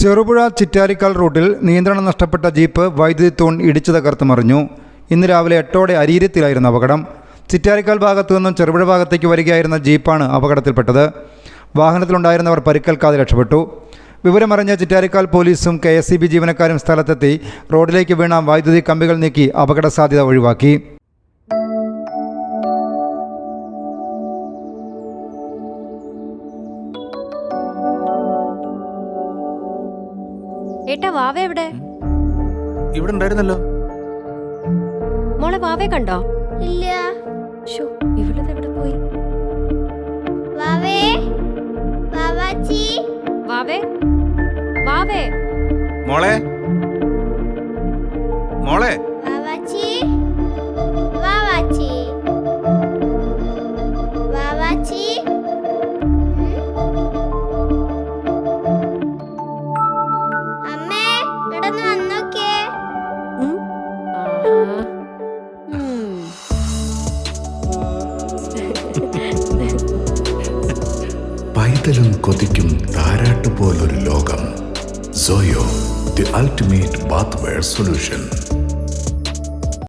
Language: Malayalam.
ചെറുപുഴ ചിറ്റാരിക്കാൽ റൂട്ടിൽ നിയന്ത്രണം നഷ്ടപ്പെട്ട ജീപ്പ് വൈദ്യുതി തൂൺ ഇടിച്ചു തകർത്ത് മറിഞ്ഞു. ഇന്ന് രാവിലെ 8ഓടെ അരീരത്തിലായിരുന്നു അപകടം. ചിറ്റാരിക്കാൽ ഭാഗത്തു നിന്നും ചെറുപുഴ ഭാഗത്തേക്ക് വരികയായിരുന്ന ജീപ്പാണ് അപകടത്തിൽപ്പെട്ടത്. വാഹനത്തിലുണ്ടായിരുന്നവർ പരിക്കേൽക്കാതെ രക്ഷപ്പെട്ടു. വിവരമറിഞ്ഞ ചിറ്റാരിക്കാൽ പോലീസും KSEB ജീവനക്കാരും സ്ഥലത്തെത്തി റോഡിലേക്ക് വീണ വൈദ്യുതി കമ്പികൾ നീക്കി അപകട സാധ്യത ഒഴിവാക്കി. ഏട്ടാ വാവ എവിടെ? ഇവിടെ ഉണ്ടായിരുന്നല്ലോ. മോളെ വാവേ കണ്ടോ? ഇല്ല. ഇവളത് എവിടെ പോയി? വാവേ, വാവാച്ചി, വാവേ, വാവേ, മോളെ, മോളെ, വാവാച്ചി, വാവാച്ചി, വാവാച്ചി. അമ്മേ, ഇടന്ന് വന്നോക്കേ. പൈതലും കൊതിക്കും താരാട്ട് പോലൊരു ലോകം. Soyo, the ultimate bathware solution.